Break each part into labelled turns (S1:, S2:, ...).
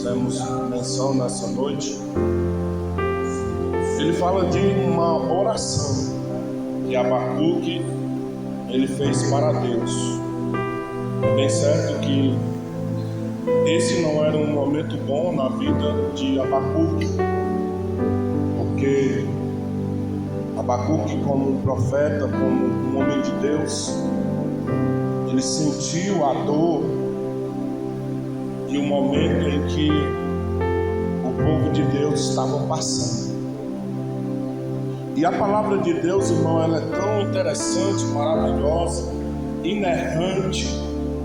S1: fizemos menção nessa noite, ele fala de uma oração que Abacuque ele fez para Deus. É bem certo que esse não era um momento bom na vida de Abacuque, porque Abacuque, como profeta, como um homem de Deus, ele sentiu a dor e o momento em que o povo de Deus estava passando. E a palavra de Deus, irmão, ela é tão interessante, maravilhosa, inerrante,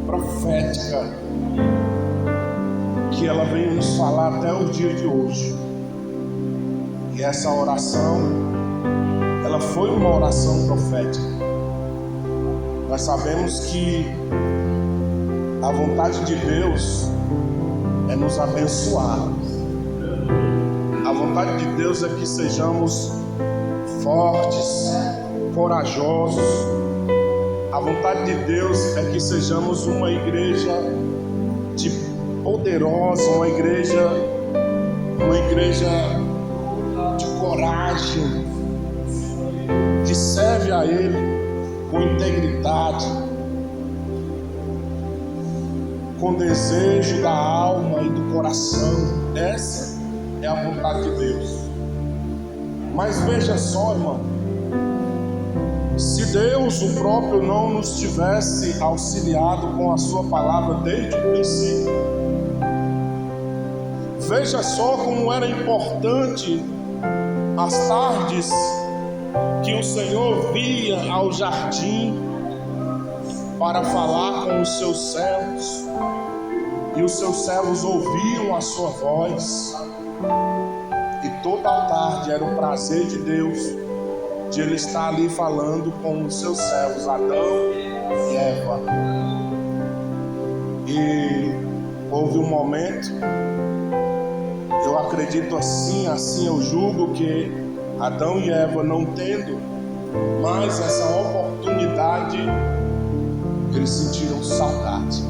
S1: profética, que ela vem nos falar até o dia de hoje. E essa oração, ela foi uma oração profética. Nós sabemos que a vontade de Deus é nos abençoar. A vontade de Deus é que sejamos fortes, corajosos. A vontade de Deus é que sejamos uma igreja poderosa, uma igreja de coragem, que serve a Ele com integridade, com desejo da alma e do coração. Essa é a vontade de Deus. Mas veja só, irmão, se Deus o próprio não nos tivesse auxiliado com a sua palavra desde o princípio, veja só como era importante as tardes que o Senhor via ao jardim para falar com os seus servos, e os seus servos ouviam a sua voz, e toda a tarde era o prazer de Deus de Ele estar ali falando com os seus servos, Adão e Eva. E houve um momento, eu acredito assim eu julgo que Adão e Eva, não tendo mais essa oportunidade, eles sentiram saudade.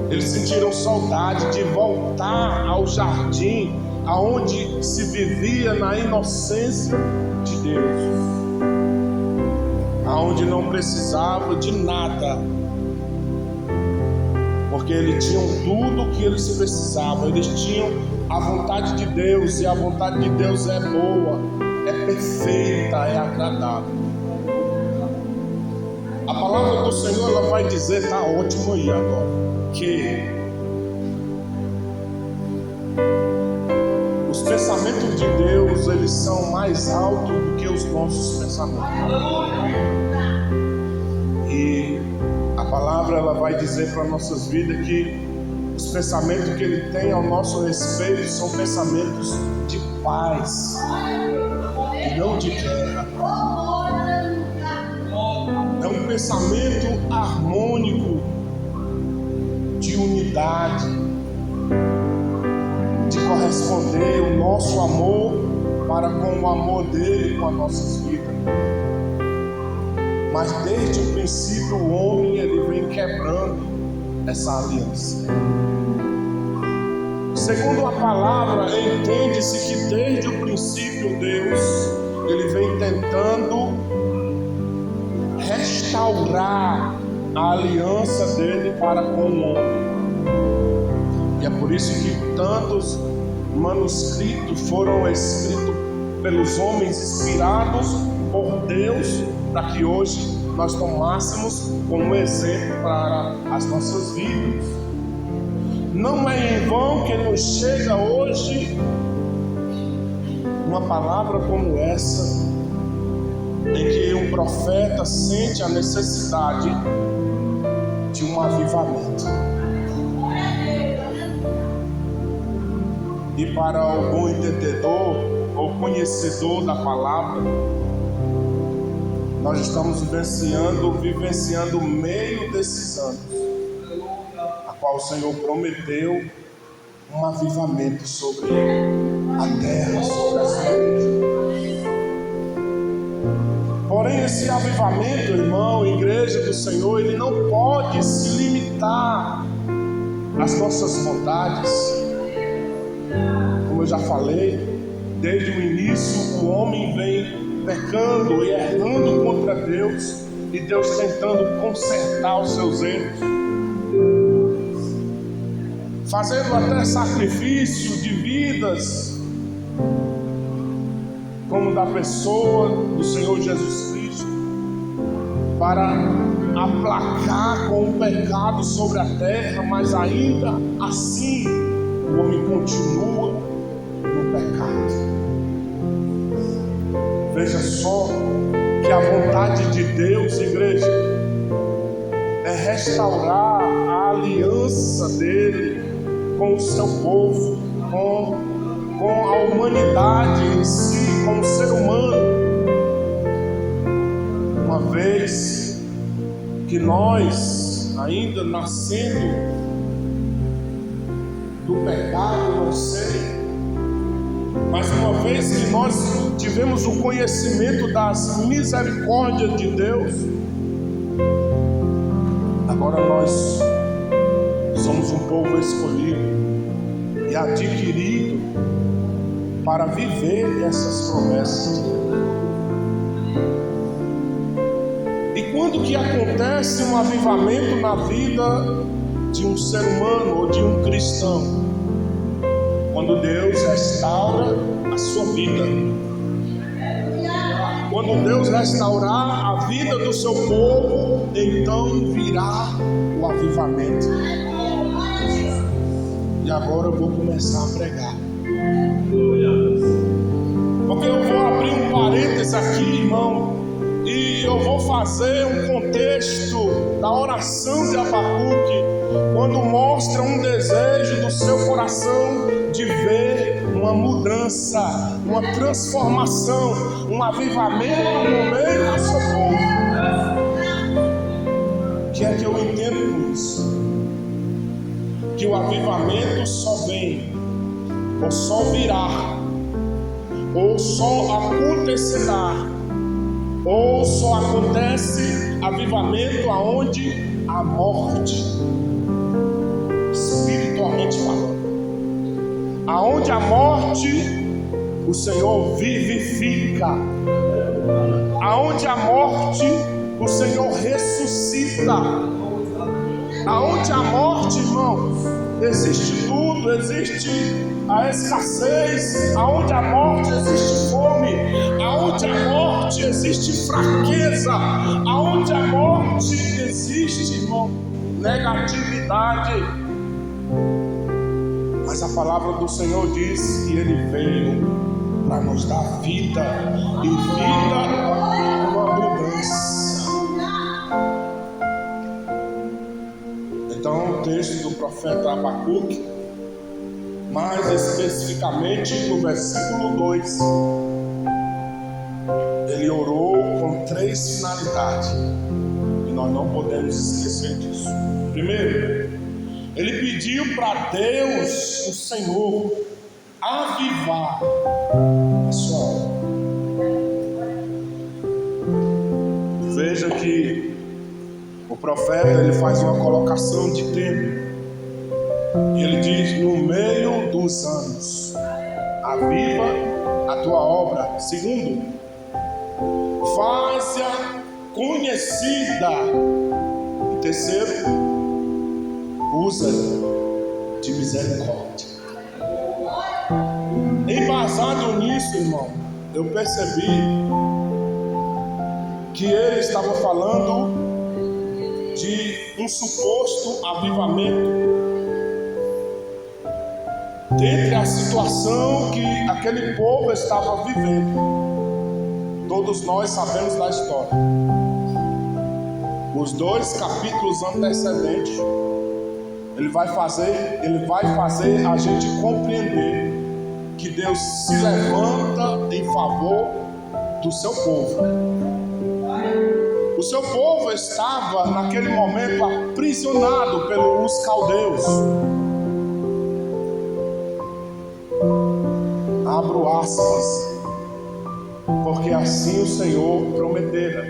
S1: Eles sentiram saudade de voltar ao jardim, aonde se vivia na inocência de Deus, aonde não precisava de nada, porque eles tinham tudo o que eles precisavam. Eles tinham a vontade de Deus, e a vontade de Deus é boa, é perfeita, é agradável. A palavra do Senhor, ela vai dizer, está ótimo aí agora, que os pensamentos de Deus, eles são mais altos do que os nossos pensamentos. E a palavra, ela vai dizer para nossas vidas que os pensamentos que Ele tem ao nosso respeito são pensamentos de paz e não de guerra. É um pensamento harmônico, de unidade, de corresponder o nosso amor para com o amor dele com as nossas vidas. Mas desde o princípio o homem ele vem quebrando essa aliança. Segundo a palavra, entende-se que desde o princípio Deus ele vem tentando restaurar a aliança dele para com o homem. E é por isso que tantos manuscritos foram escritos pelos homens inspirados por Deus, para que hoje nós tomássemos como exemplo para as nossas vidas. Não é em vão que nos chega hoje uma palavra como essa, em que um profeta sente a necessidade de um avivamento. E para o bom entendedor ou conhecedor da palavra, nós estamos vivenciando o meio desses anos, a qual o Senhor prometeu um avivamento sobre a terra, sobre as igrejas. Porém, esse avivamento, irmão, igreja do Senhor, ele não pode se limitar as nossas vontades. Como eu já falei, desde o início o homem vem pecando e errando contra Deus, e Deus tentando consertar os seus erros, fazendo até sacrifício de vidas, como da pessoa do Senhor Jesus Cristo, para aplacar com o pecado sobre a terra. Mas ainda assim o homem continua no pecado. Veja só que a vontade de Deus, igreja, é restaurar a aliança dele com o seu povo, com a humanidade em si, com o ser humano. Uma vez que nós, ainda nascendo do pecado, não sei, mas uma vez que nós tivemos o conhecimento das misericórdias de Deus, agora nós somos um povo escolhido e adquirido para viver essas promessas de Deus. E quando que acontece um avivamento na vida de um ser humano ou de um cristão? Quando Deus restaura a sua vida. Quando Deus restaurar a vida do seu povo, então virá o avivamento. E agora eu vou começar a pregar. Porque eu vou abrir um parênteses aqui, irmão, e eu vou fazer um contexto da oração de Abacuque, quando mostra um desejo do seu coração de ver uma mudança, uma transformação, um avivamento no meio do seu povo. O que é que eu entendo com isso? Que o avivamento só vem, ou só virá, ou só acontecerá, ou só acontece avivamento aonde há morte, espiritualmente falando. Aonde há morte, o Senhor vivifica. Aonde há morte, o Senhor ressuscita. Aonde há morte, irmão, existe tudo, existe a escassez. Aonde há morte, existe fome. Aonde há morte, existe fraqueza. Aonde há morte, existe, irmão, negatividade. Mas a palavra do Senhor diz que Ele veio para nos dar vida, e vida com abundância. Então o texto do profeta Abacuque, mais especificamente no versículo 2, ele orou com 3 finalidades, e nós não podemos esquecer disso. Primeiro, ele pediu para Deus, o Senhor, avivar a sua obra. Veja que o profeta, ele faz uma colocação de tempo. Ele diz: no meio dos anos, aviva a tua obra. Segundo, faz-a conhecida. E terceiro, usa de misericórdia. Embasado nisso, irmão, eu percebi que ele estava falando de um suposto avivamento, dentre a situação que aquele povo estava vivendo. Todos nós sabemos da história. Os 2 capítulos antecedentes, ele vai fazer a gente compreender que Deus se levanta em favor do seu povo. O seu povo estava naquele momento aprisionado pelos caldeus. Abro aspas, porque assim o Senhor prometera.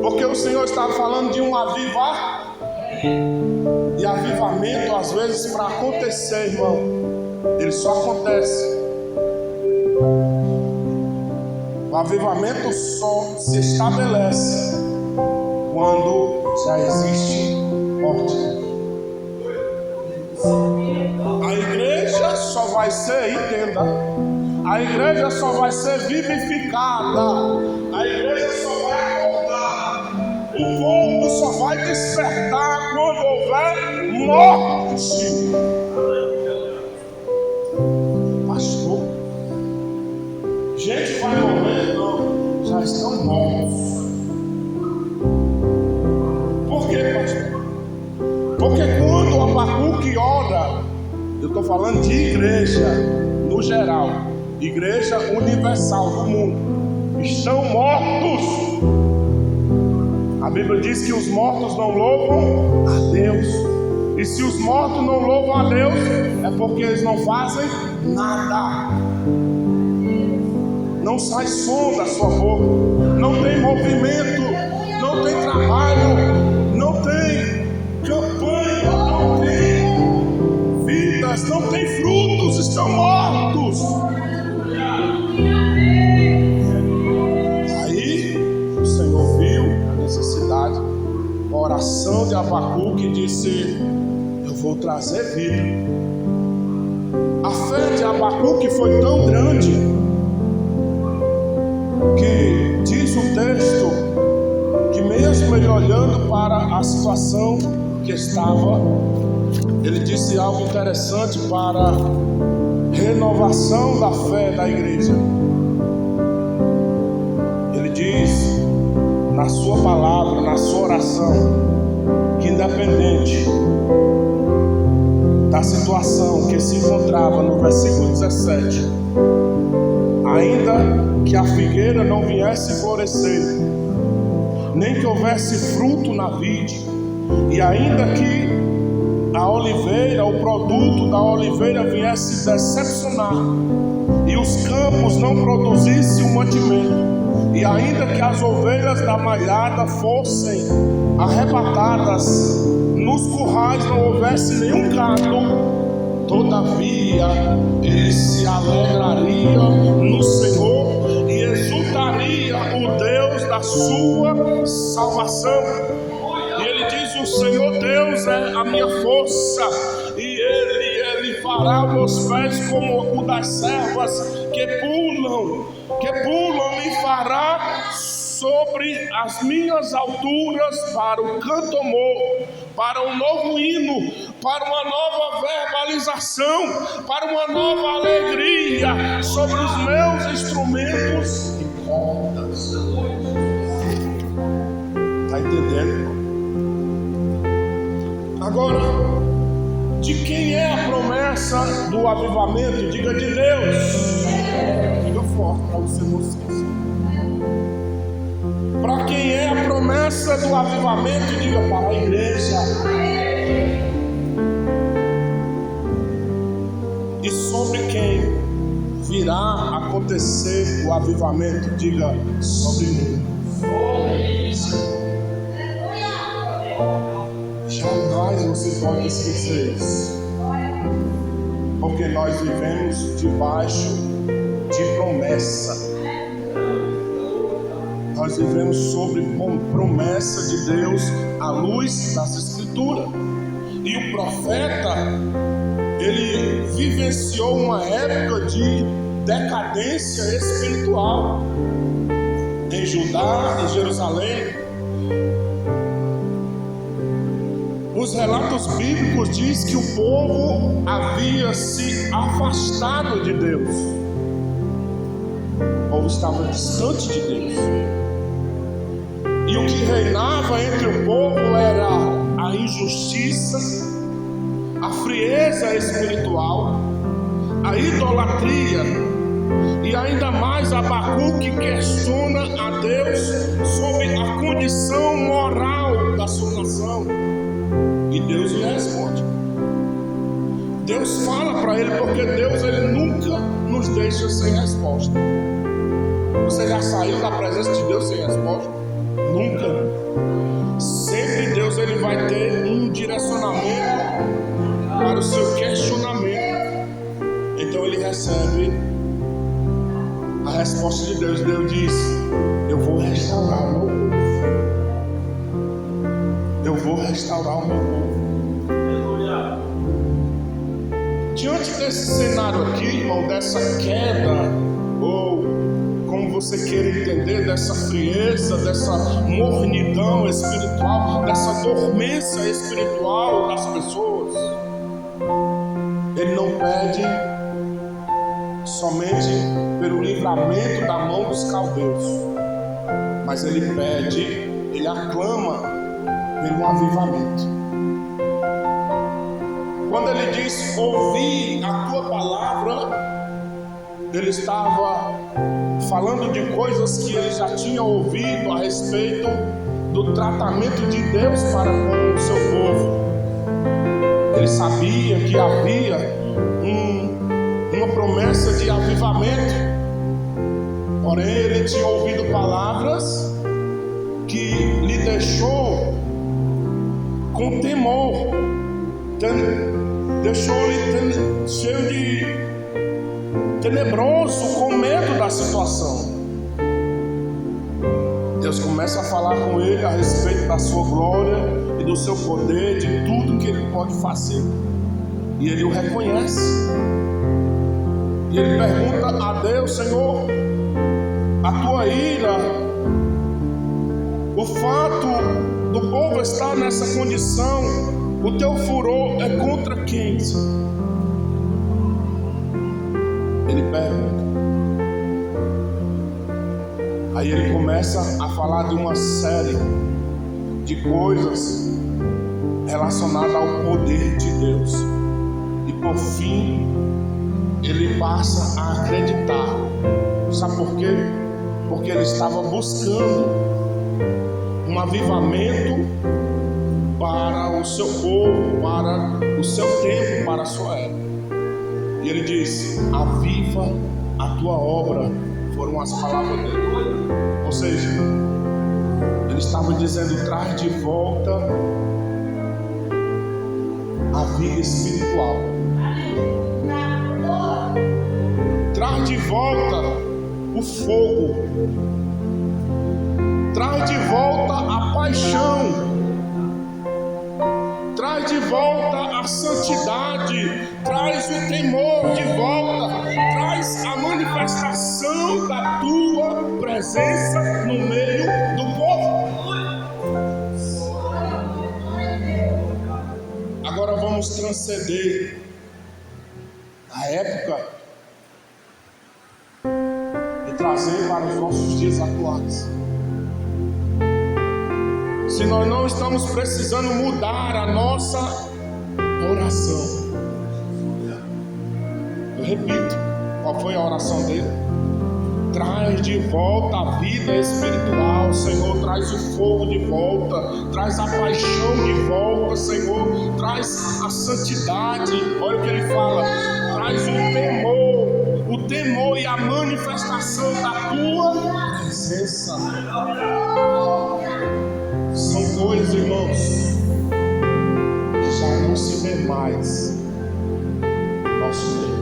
S1: Porque o Senhor estava falando de um avivar. E E avivamento, às vezes, para acontecer, irmão, ele só acontece. O avivamento só se estabelece quando já existe morte. A igreja só vai ser, entenda, a igreja só vai ser vivificada, a igreja só vai acordar, o povo só vai despertar quando houver morte. Pastor, gente vai morrer? Não, já estão mortos. Por quê, pastor? Porque quando o Abacuque ora, eu estou falando de igreja no geral, igreja universal do mundo, estão mortos. A Bíblia diz que os mortos não louvam a Deus. E se os mortos não louvam a Deus, é porque eles não fazem nada. Não sai som da sua boca, não tem movimento, não tem trabalho, não tem campanha, não tem vidas, não tem frutos, estão mortos. Aí o Senhor viu a necessidade, a oração de Abacuque, e disse: eu vou trazer vida. A fé de Abacuque foi tão grande que diz o texto que mesmo ele olhando para a situação que estava, ele disse algo interessante para renovação da fé da igreja. Ele diz na sua palavra, na sua oração, que independente da situação que se encontrava no versículo 17, ainda que a figueira não viesse florescer, nem que houvesse fruto na vide, e ainda que a oliveira, o produto da oliveira viesse decepcionar, e os campos não produzissem o mantimento, e ainda que as ovelhas da malhada fossem arrebatadas, nos currais não houvesse nenhum gado, todavia ele se alegraria no Senhor e exultaria o Deus da sua salvação. E ele diz: o Senhor Deus é a minha força, e ele fará os meus pés como o das servas que pulam, e fará sobre as minhas alturas para o canto-amor, para um novo hino, para uma nova verbalização, para uma nova alegria sobre os meus instrumentos e cordas. Está entendendo? Agora, de quem é a promessa do avivamento? Diga: de Deus. Diga forte para você não esquecer. Para quem é a promessa do avivamento? Diga: para a igreja. E sobre quem virá acontecer o avivamento? Diga: sobre mim. Jamais você pode esquecer isso, porque nós vivemos debaixo de promessa. Nós vivemos sobre promessa de Deus à luz das Escrituras. E o profeta, ele vivenciou uma época de decadência espiritual em Judá, em Jerusalém. Os relatos bíblicos dizem que o povo havia se afastado de Deus. O povo estava distante de Deus. E o que reinava entre o povo era a injustiça, a frieza espiritual, a idolatria. E ainda mais Abacuque questiona a Deus sobre a condição moral da sua nação. E Deus lhe responde. Deus fala para ele, porque Deus ele nunca nos deixa sem resposta. Você já saiu da presença de Deus sem resposta? Nunca. Sempre Deus ele vai ter um direcionamento seu questionamento, então ele recebe a resposta de Deus. Deus diz: eu vou restaurar o meu povo. Eu vou restaurar o meu povo. Diante desse cenário aqui, irmão, dessa queda, ou como você queira entender, dessa frieza, dessa mornidão espiritual, dessa dormência espiritual das pessoas, ele não pede somente pelo livramento da mão dos caldeus, mas ele pede, ele aclama pelo avivamento. Quando ele diz ouvi a tua palavra, ele estava falando de coisas que ele já tinha ouvido a respeito do tratamento de Deus para com o seu povo. Ele sabia que havia uma promessa de avivamento, porém ele tinha ouvido palavras que lhe deixou com temor, deixou-lhe cheio de tenebroso, com medo da situação. Deus começa a falar com ele a respeito da sua glória e do seu poder, de tudo que ele pode fazer, e ele o reconhece. E ele pergunta a Deus: Senhor, a tua ira, o fato do povo estar nessa condição, o teu furor é contra quem? Ele pergunta. Aí ele começa a falar de uma série de coisas relacionadas ao poder de Deus. E por fim, ele passa a acreditar. Sabe por quê? Porque ele estava buscando um avivamento para o seu povo, para o seu tempo, para a sua época. E ele diz: aviva a tua obra, foram as palavras dele. Ou seja, ele estava dizendo: traz de volta a vida espiritual, traz de volta o fogo, traz de volta a paixão, traz de volta a santidade, traz o temor de volta, traz a manifestação da tua presença no meio do povo. Agora vamos transcender a época e trazer para os nossos dias atuais. Se nós não estamos precisando mudar a nossa oração, eu repito, qual foi a oração dele? Traz de volta a vida espiritual, Senhor, traz o fogo de volta, traz a paixão de volta, Senhor, traz a santidade. Olha o que ele fala: traz o temor e a manifestação da tua presença. São coisas, irmãos, que já não se vê mais no nosso meio.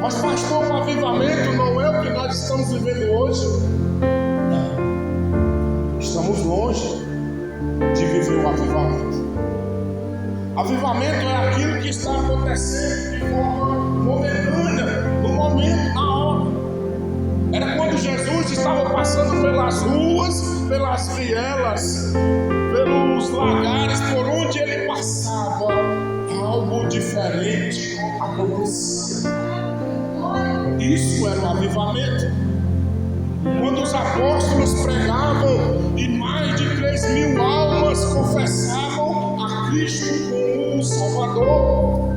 S1: Mas pastor, o avivamento não é o que nós estamos vivendo hoje. Não. Estamos longe de viver o avivamento. Avivamento é aquilo que está acontecendo de forma momentânea, no momento, na hora. Era quando Jesus estava passando pelas ruas, pelas vielas, pelos lagares, por onde ele passava, algo diferente acontecia. Isso era o avivamento. Quando os apóstolos pregavam e mais de 3.000 almas confessavam a Cristo como o Salvador.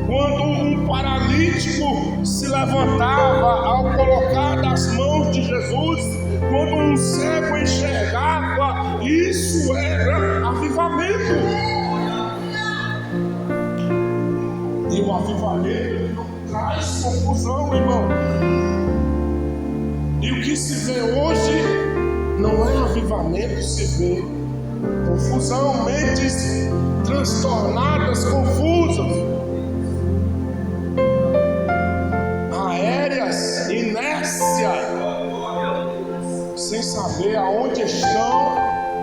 S1: Quando um paralítico se levantava ao colocar nas mãos de Jesus, quando um cego enxergava, isso era avivamento. E o avivamento não traz confusão, irmão. E o que se vê hoje não é avivamento, se vê confusão, mentes transtornadas, confusas, aéreas, inércia, sem saber aonde estão,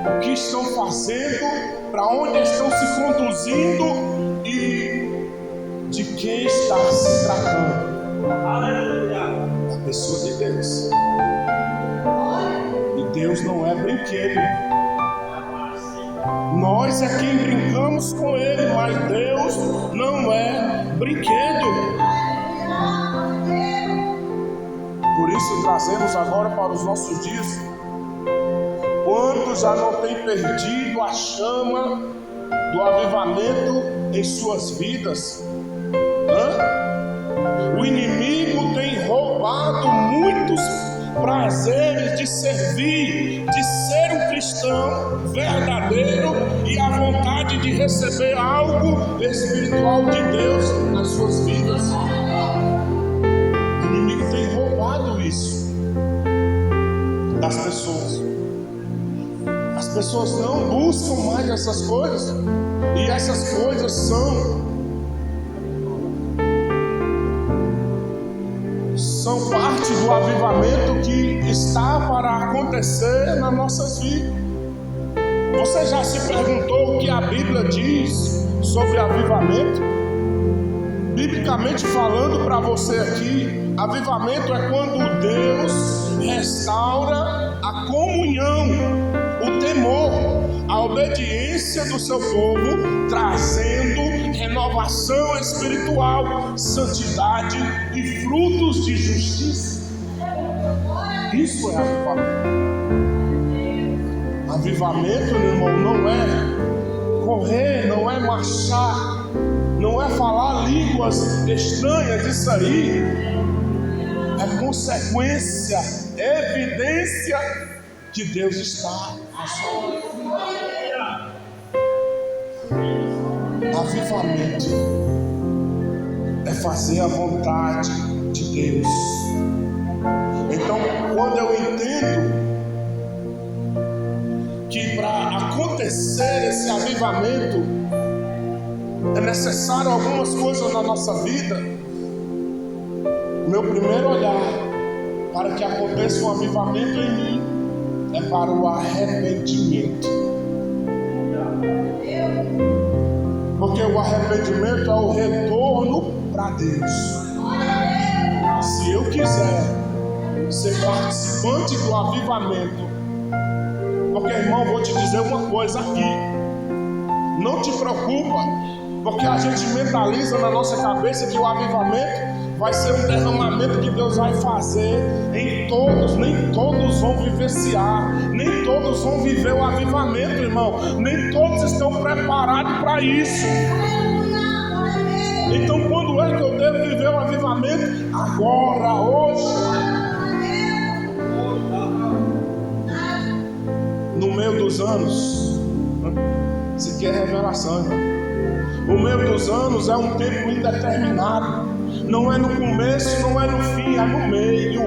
S1: o que estão fazendo, para onde estão se conduzindo e de quem está se tratando. A pessoa de Deus. E Deus não é brinquedo. Nós é quem brincamos com Ele, mas Deus não é brinquedo. Por isso trazemos agora para os nossos dias. Quantos já não têm perdido a chama do avivamento em suas vidas? O inimigo tem roubado muitos prazeres de servir, de ser um cristão verdadeiro e a vontade de receber algo espiritual de Deus nas suas vidas. O inimigo tem roubado isso das pessoas. As pessoas não buscam mais essas coisas, e essas coisas são parte do avivamento que está para acontecer nas nossas vidas. Você já se perguntou o que a Bíblia diz sobre avivamento? Biblicamente falando para você aqui, avivamento é quando Deus restaura a comunhão, o temor, a obediência do seu povo, trazendo renovação espiritual, santidade e frutos de justiça. Isso é avivamento. Avivamento, meu irmão, não é correr, não é marchar, não é falar línguas estranhas. Isso aí é consequência, evidência que Deus está na sua vida. Avivamento é fazer a vontade de Deus. Então, quando eu entendo que para acontecer esse avivamento é necessário algumas coisas na nossa vida, meu primeiro olhar para que aconteça um avivamento em mim é para o arrependimento. Porque o arrependimento é o retorno para Deus. Se eu quiser ser participante do avivamento, porque, irmão, vou te dizer uma coisa aqui, não te preocupa, porque a gente mentaliza na nossa cabeça que o avivamento vai ser um derramamento que Deus vai fazer em todos. Nem todos vão vivenciar, nem todos vão viver o avivamento, irmão. Nem todos estão preparados para isso. Então, quando é que eu devo viver o avivamento? Agora, hoje. No meio dos anos. Isso aqui é revelação, irmão. O meio dos anos é um tempo indeterminado. Não é no começo, não é no fim, é no meio.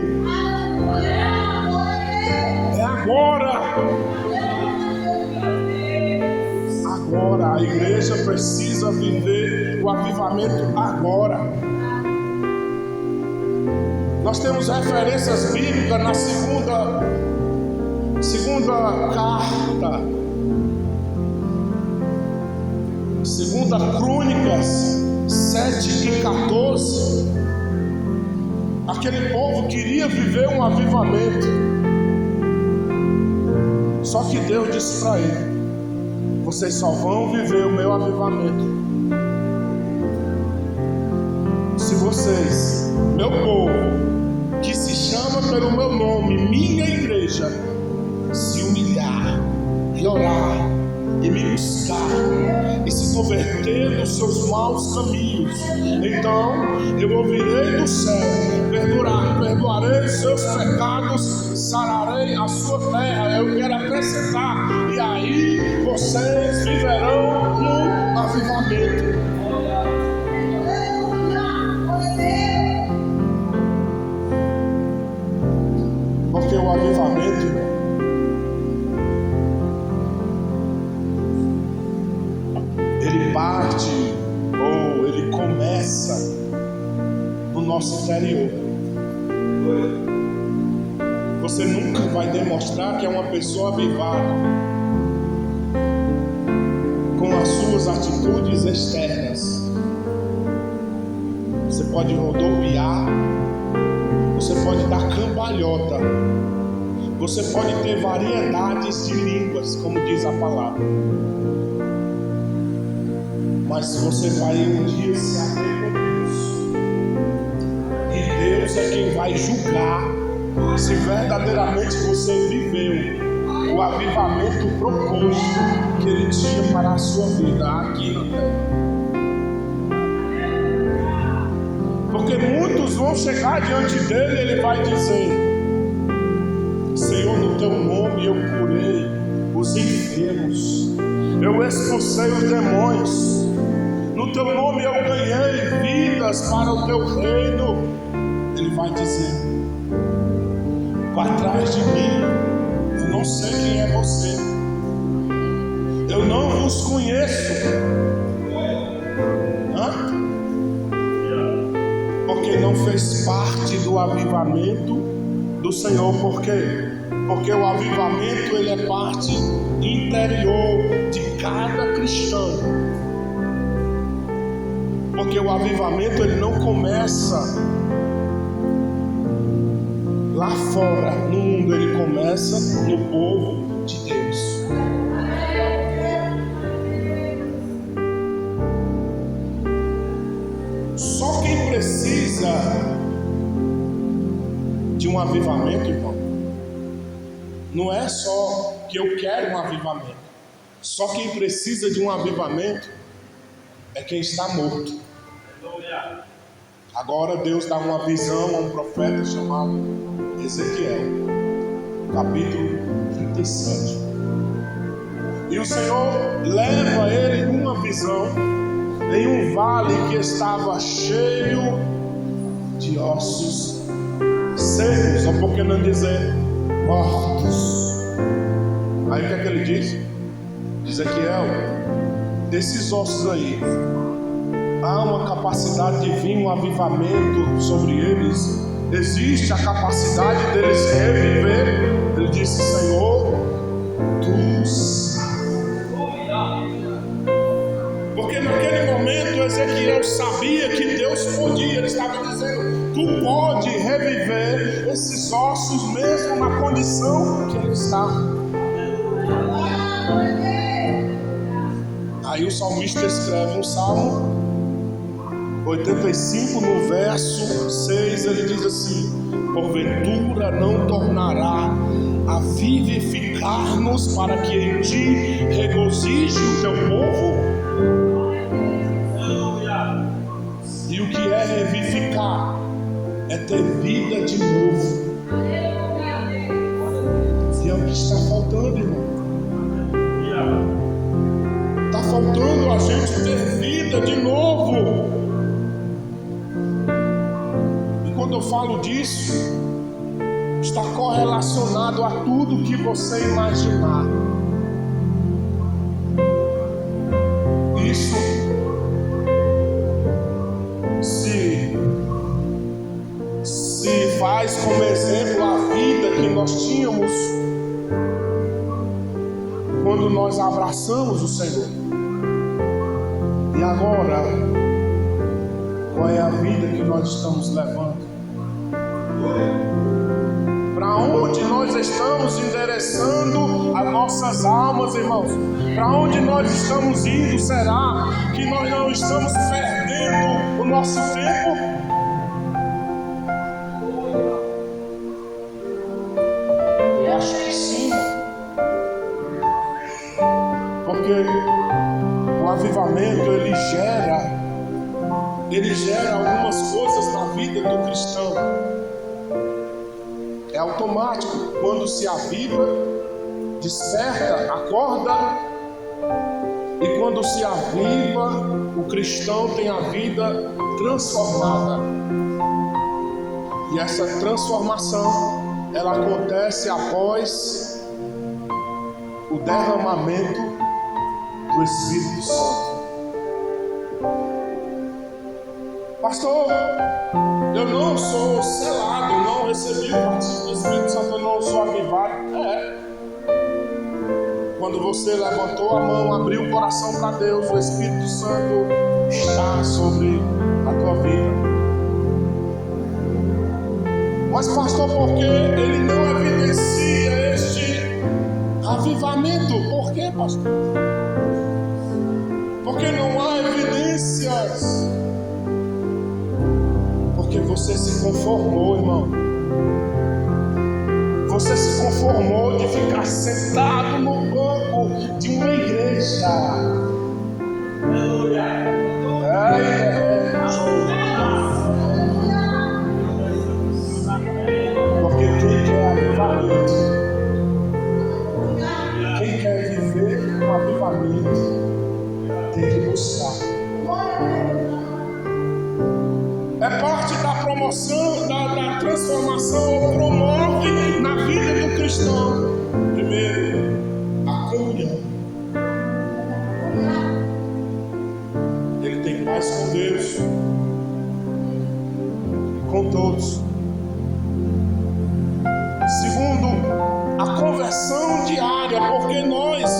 S1: É agora. Agora a igreja precisa viver o avivamento agora. Nós temos referências bíblicas na segunda carta, 2 Crônicas 7 e 14. Aquele povo queria viver um avivamento, só que Deus disse para ele: vocês só vão viver o meu avivamento se vocês, meu povo, que se chama pelo meu nome, minha igreja, se humilhar e orar e me buscar e se converter dos seus maus caminhos, então eu ouvirei do céu, perdoarei os seus pecados, sararei a sua terra. Eu quero acrescentar, e aí vocês viverão no avivamento. Porque o avivamento ele parte ou ele começa no nosso interior. Você nunca vai demonstrar que é uma pessoa avivada com as suas atitudes externas. Você pode rodopiar, você pode dar cambalhota, você pode ter variedades de línguas, como diz a palavra, mas você vai um dia se abrir com Deus, e Deus é quem vai julgar se verdadeiramente você viveu o avivamento proposto que Ele tinha para a sua vida aqui na terra. Porque muitos vão chegar diante dele e ele vai dizer: Senhor, no teu nome eu curei os enfermos, eu expulsei os demônios, no teu nome eu ganhei vidas para o teu reino. Ele vai dizer: vai atrás de mim, eu não sei quem é você, eu não vos conheço. Porque não fez parte do avivamento do Senhor. Por quê? Porque o avivamento ele é parte interior de cada cristão. Porque o avivamento ele não começa lá fora no mundo, ele começa no povo de Deus. Só quem precisa de um avivamento, irmão, não é só que eu quero um avivamento. Só quem precisa de um avivamento é quem está morto. Agora Deus dá uma visão a um profeta chamado Ezequiel, capítulo 37. E o Senhor leva ele numa visão em um vale que estava cheio de ossos secos, ou por que não dizer mortos. Aí o que é que ele diz? Ezequiel, desses ossos aí há uma capacidade de vir um avivamento sobre eles, existe a capacidade deles reviver. Ele disse: Senhor, tu sabes. Porque naquele momento Ezequiel sabia que Deus podia. Ele estava dizendo: tu pode reviver esses ossos mesmo na condição que ele está. Aí o salmista escreve um salmo 85 no verso 6, ele diz assim: porventura não tornará a vivificar-nos para que em ti regozije o teu povo? E o que é revivificar? É ter vida de novo. E é o que está faltando, irmão. Está faltando a gente ter vida de novo. E quando eu falo disso, está correlacionado a tudo que você imaginar. Isso se faz como exemplo a vida que nós tínhamos quando nós abraçamos o Senhor. E agora, qual é a vida que nós estamos levando? Para onde nós estamos endereçando as nossas almas, irmãos? Para onde nós estamos indo? Será que nós não estamos perdendo o nosso tempo? Eu acho que sim. Porque o avivamento ele gera algumas coisas na vida do cristão. É automático. Quando se aviva, desperta, acorda. E quando se aviva, o cristão tem a vida transformada. E essa transformação, ela acontece após o derramamento do Espírito Santo. Pastor, eu não sou selado, eu não recebi o batismo do Espírito Santo, eu não sou avivado. Quando você levantou a mão, abriu o coração para Deus, o Espírito Santo está sobre a tua vida. Mas pastor, por que ele não evidencia este avivamento? Por que, pastor? Porque não há evidências. Porque você se conformou, irmão. Você se conformou de ficar sentado no banco de uma igreja. Aleluia. Porque quem quer avivamento, quem quer viver um avivamento, tem que buscar. É parte da promoção, da transformação, promove na vida do cristão. Primeiro, a comunhão. Ele tem paz com Deus, com todos. Segundo, a conversão diária, porque nós,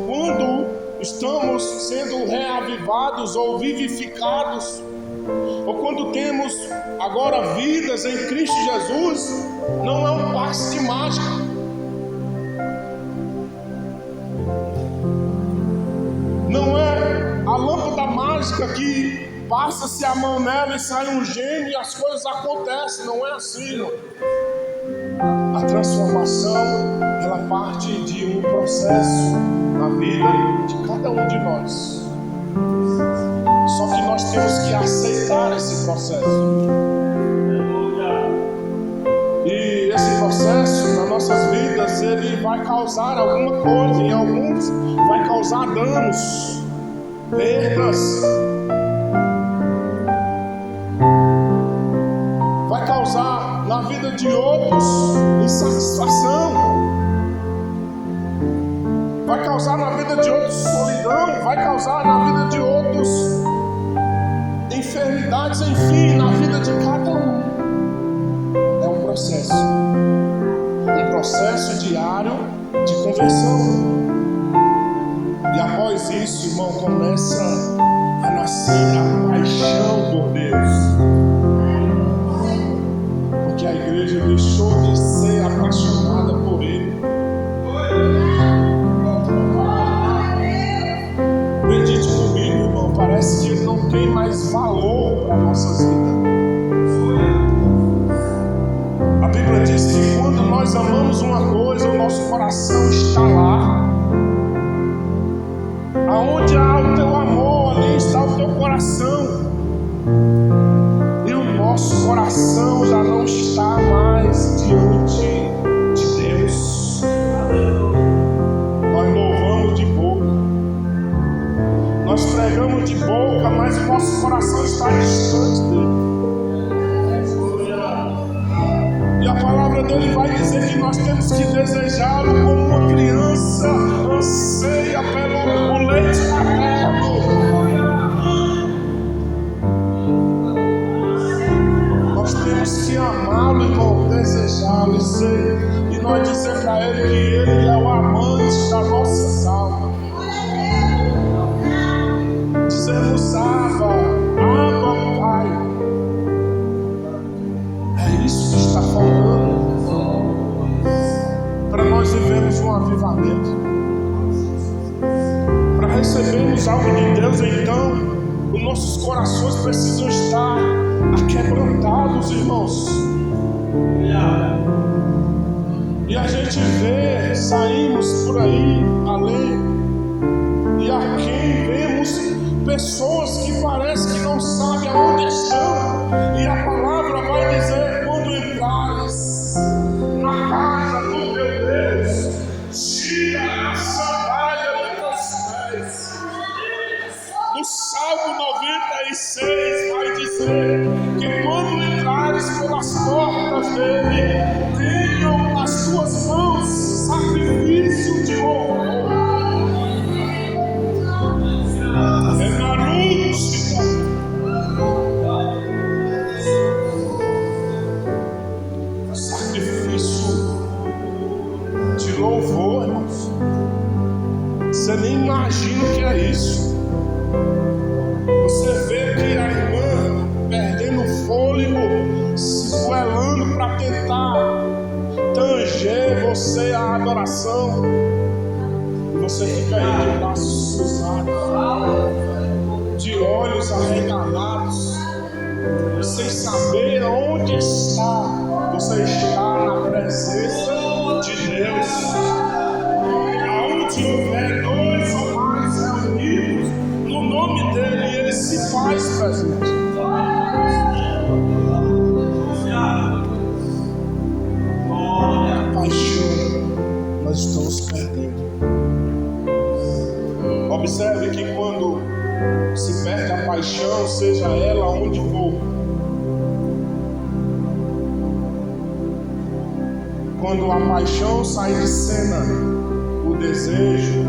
S1: quando estamos sendo reavivados ou vivificados, ou quando temos agora vidas em Cristo Jesus, não é um passe de mágica. Não é a lâmpada mágica que passa-se a mão nela e sai um gênio e as coisas acontecem. Não é assim, não. A transformação, ela parte de um processo na vida de cada um de nós. Só que nós temos que aceitar esse processo. E esse processo nas nossas vidas, ele vai causar alguma coisa, em alguns vai causar danos, perdas, vai causar na vida de outros insatisfação, vai causar na vida de outros solidão, vai causar na vida de outros enfermidades, enfim, na vida de cada um. É um processo diário de conversão. E após isso, irmão, começa a nascer a paixão por Deus, porque a igreja deixou de ser apaixonada por Ele. Acredite comigo, irmão, parece que Ele não tem mais valor para nossas vidas. A Bíblia diz que quando nós amamos uma coisa, o nosso coração está lá. Aonde há o teu amor, ali está o teu coração. E o nosso coração já não está mais diante de Deus. Nós louvamos de boca, nós pregamos de boca, mas o nosso coração está distante dele. E a palavra dele vai dizer que nós temos que desejá-lo como uma criança anseia pelo leite materno. Nós temos que amá-lo, irmão, desejá-lo e nós dizer para ele que ele é o amante das nossas almas. Dizemos: Abba, Pai. É isso que está faltando para nós vivermos um avivamento, para recebermos algo de Deus. Então, os nossos corações precisam estar aquebrantados, irmãos. E a gente vê, saímos por aí, além, e aqui vemos pessoas que parece que não sabem aonde estão. E a palavra vai dizer: quando entrares na casa do teu Deus, tira a sandália dos teus pés. No Salmo 96 vai dizer que quando entrares pelas portas dele, tenham nas tuas mãos sacrifício de louvor. de olhos arregalados, sem saber onde está. Você está na presença de Deus. Aonde houver dois ou mais reunidos no nome dele, ele se faz presente. A paixão nós estamos perdendo. Observe que quando se perde a paixão, seja ela onde for, quando a paixão sai de cena, o desejo,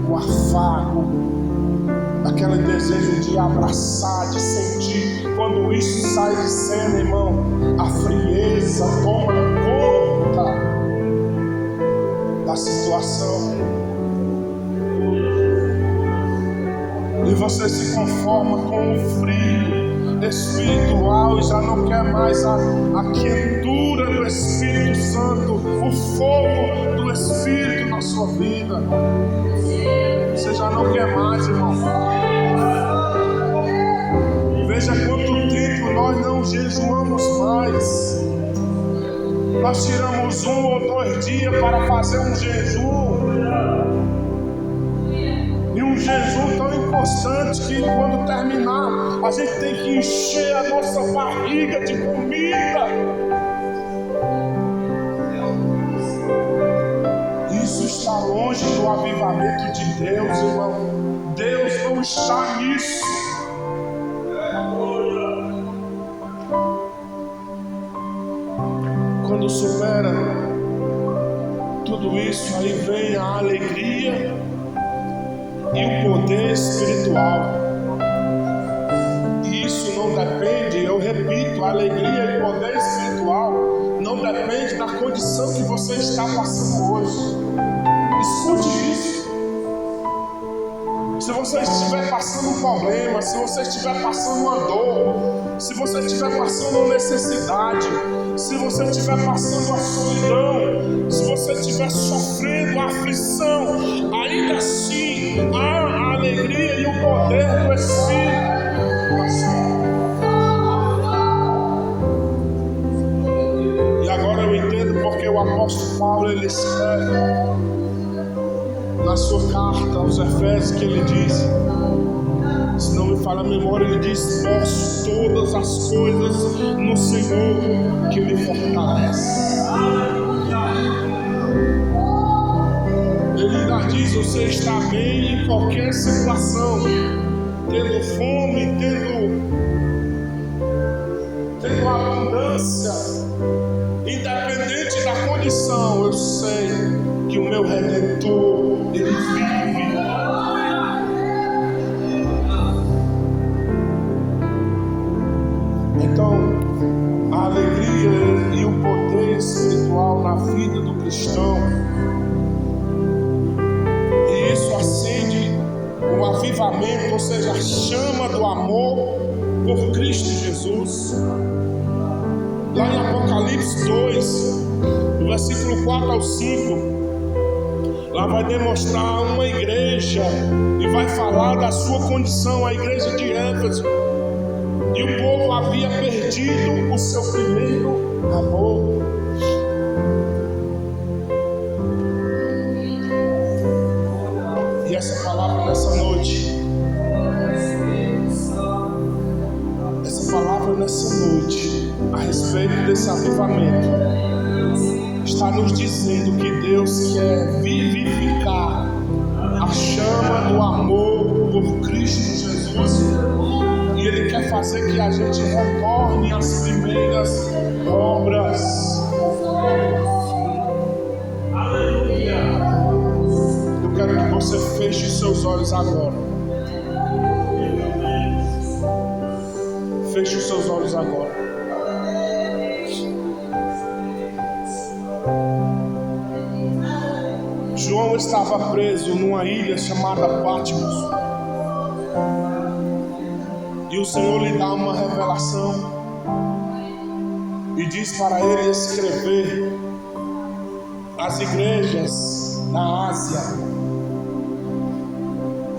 S1: o afago, aquele desejo de abraçar, de sentir, quando isso sai de cena, irmão, a frieza toma conta da situação. E você se conforma com o frio espiritual e já não quer mais a quentura do Espírito Santo, o fogo do Espírito na sua vida. Você já não quer mais, irmão. Veja quanto tempo nós não jejuamos mais. Nós tiramos 1 ou 2 dias para fazer um jejum. E um jejum tão inconstante que quando terminar, a gente tem que encher a nossa barriga de comida. Isso está longe do avivamento de Deus, irmão. Deus não está nisso. Quando supera tudo isso, aí vem a alegria e o poder espiritual. E isso não depende, eu repito, a alegria e o poder espiritual não depende da condição que você está passando hoje. Escute isso. Se você estiver passando um problema, se você estiver passando uma dor, se você estiver passando uma necessidade, se você estiver passando a solidão, se você estiver sofrendo a aflição, ainda assim há a alegria e o poder do Espírito. E agora eu entendo porque o apóstolo Paulo ele escreve na sua carta aos Efésios que ele diz, se não me falha a memória, ele diz: posso todas as coisas no Senhor que me fortalece. Ele ainda diz: você está bem em qualquer situação, tendo fome, tendo abundância, independente da condição, eu sei que o meu Redentor, ele vive. Então, a alegria e o poder espiritual na vida do cristão, e isso acende o avivamento, ou seja, a chama do amor por Cristo Jesus. Lá em Apocalipse 2, no versículo 4 ao 5, lá vai demonstrar uma igreja e vai falar da sua condição, a igreja de Éfeso. E o povo havia perdido o seu primeiro amor. E essa palavra nessa noite, a respeito desse avivamento, está nos dizendo que Deus quer vivificar a chama do amor por Cristo Jesus. E Ele quer fazer que a gente retorne às primeiras obras. Aleluia. Eu quero que você feche os seus olhos agora. Feche os seus olhos agora. João estava preso numa ilha chamada Patmos. E o Senhor lhe dá uma revelação e diz para ele escrever às igrejas na Ásia.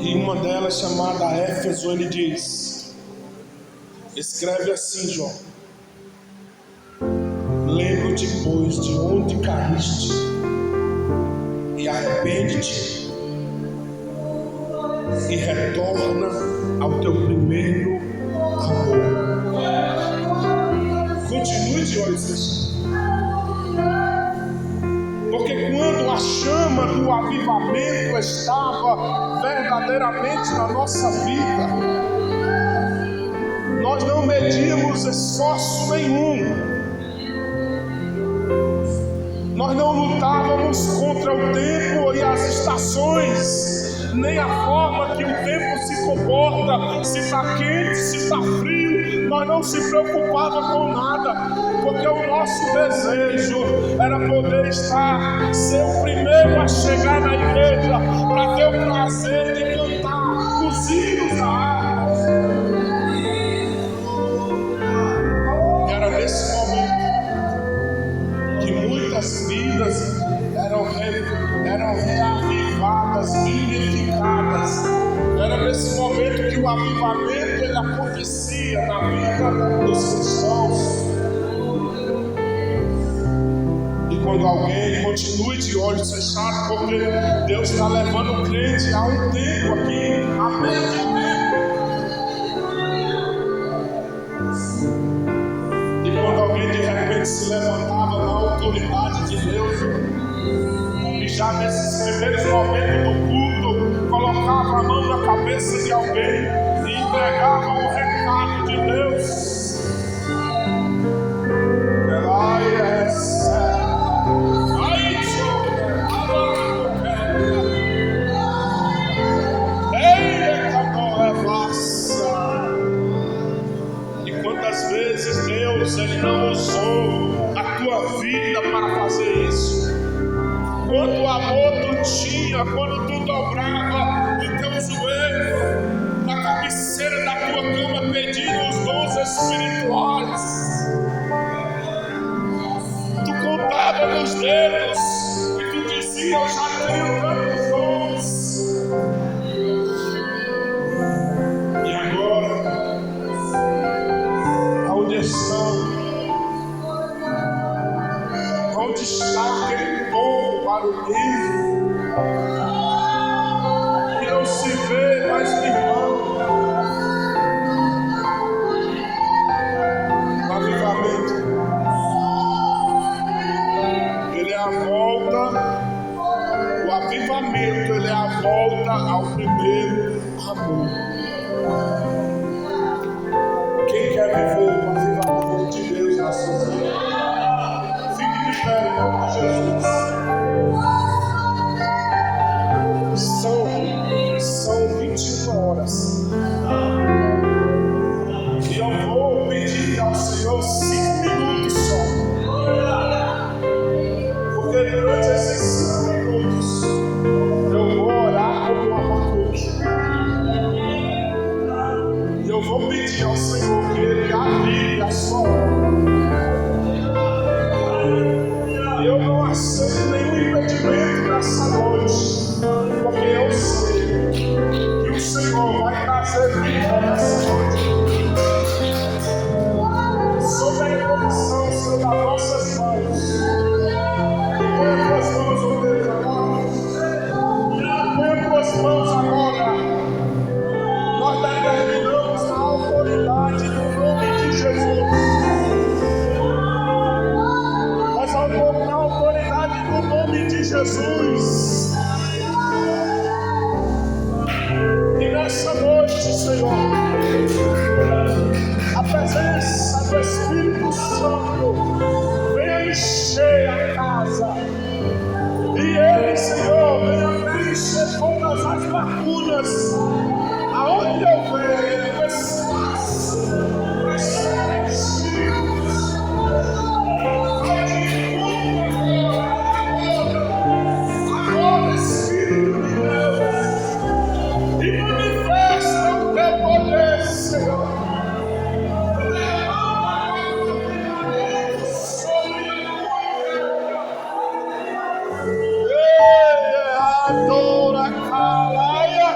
S1: E uma delas, chamada Éfeso, ele diz: escreve assim, João: lembra-te, pois, de onde caíste, e arrepende-te, e retorna ao teu primeiro amor. Continue de olhos fechados. Porque quando a chama do avivamento estava verdadeiramente na nossa vida, nós não medíamos esforço nenhum, nós não lutávamos contra o tempo e as estações, nem a forma que o tempo se comporta, se está quente, se está frio. Nós não se preocupava com nada, porque o nosso desejo era poder ser o primeiro a chegar na igreja, para ter o prazer de cantar os hinos da harpa. Era nesse momento que muitas vidas eram reavivadas, vivificadas. Era nesse momento que o avivamento ele acontecia na vida dos cristãos. E quando alguém continue de olhos fechados, porque Deus está levando o crente há um tempo aqui, amém. E quando alguém de repente se levantava na autoridade de Deus, e já nesses primeiros momentos do culto, colocava a mão na cabeça de alguém e entregava o recado de Deus. E quantas vezes Deus ele não usou a tua vida para fazer isso? Quanto amor tu tinha quando tu dobrava o teu joelho na cabeceira da tua cama pedindo os dons espirituais. Tu contava nos dedos e tu dizia: eu já tenho tantos dons. E agora, onde estão? Onde está aquele povo para o livro que não se vê mais irmão? O avivamento, ele é a volta. O avivamento, ele é a volta ao primeiro amor. Quem quer viver o avivamento de Deus na sua vida? Fique de pé em nome de Jesus. São 21 horas. E eu vou pedir ao Senhor 5 minutos só. Porque durante esses 5 minutos eu vou orar como uma Abacuque. E eu vou pedir ao Senhor que Ele avive a sua obra. Eu não aceito nenhum impedimento nessa noite, porque eu sei que o Senhor vai trazer vida nessa noite. Sob a introdução, Senhor, das nossas mãos. Põe as tuas mãos, ó Deus, agora. Põe as tuas mãos agora. Nós determinamos a autoridade no nome de Jesus. Nós vamos na autoridade no nome de Jesus. E nessa noite, Senhor, a presença do Espírito Santo venha encher a casa. E Ele, Senhor, venha preencher todas as lacunas. Aonde eu vejo o espaço para ser Espírito. Agora, Espírito de Deus, e manifesta o teu poder, Senhor. Adora, calaia.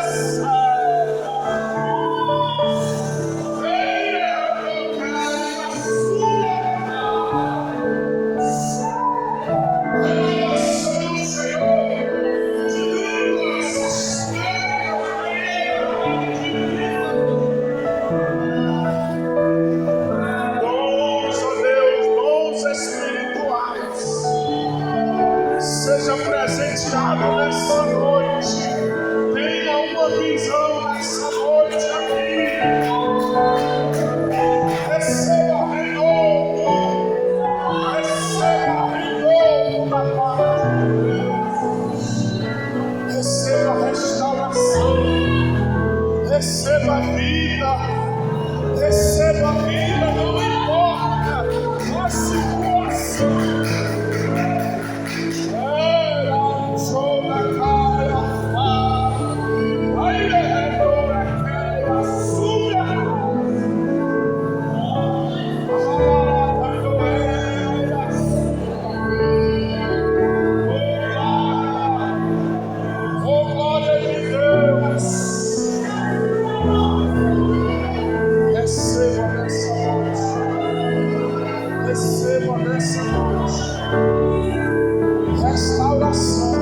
S1: vida. Receba vida, não importa a situação. Oh, glória de Deus. Receba nessa noite. Receba nessa noite restauração.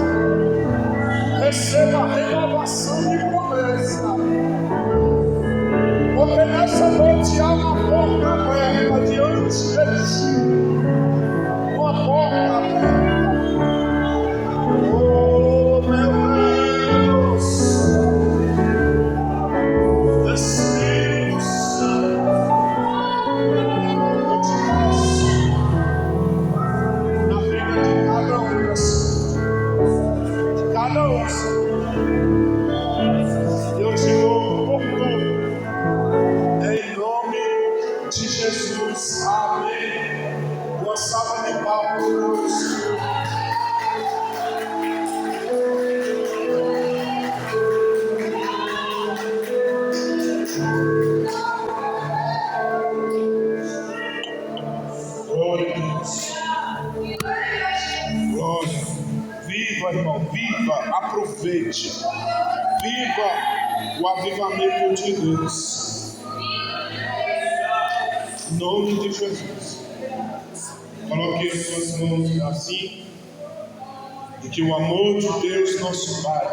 S1: Receba renovação de promessa. Porque nessa noite há uma porta aberta diante de ti. Uma porta aberta. Oh, meu Deus. Espírito Santo. Eu te peço na vida de cada um, de cada um, Senhor. Eu te louvo por tudo. Em nome de Jesus. Amém. Uma salva de palmas para o Senhor. Glória a Deus. Glória. Viva, irmão, viva, aproveite. Viva o avivamento de Deus. Em nome de Jesus. Coloque as suas mãos assim. E que o amor de Deus, nosso Pai,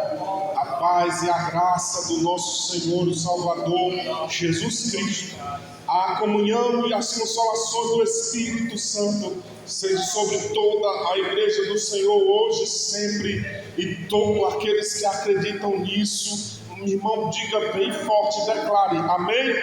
S1: a paz e a graça do nosso Senhor e Salvador Jesus Cristo, a comunhão e as consolações do Espírito Santo seja sobre toda a igreja do Senhor hoje e sempre, e todos aqueles que acreditam nisso. Irmão, diga bem forte, declare amém.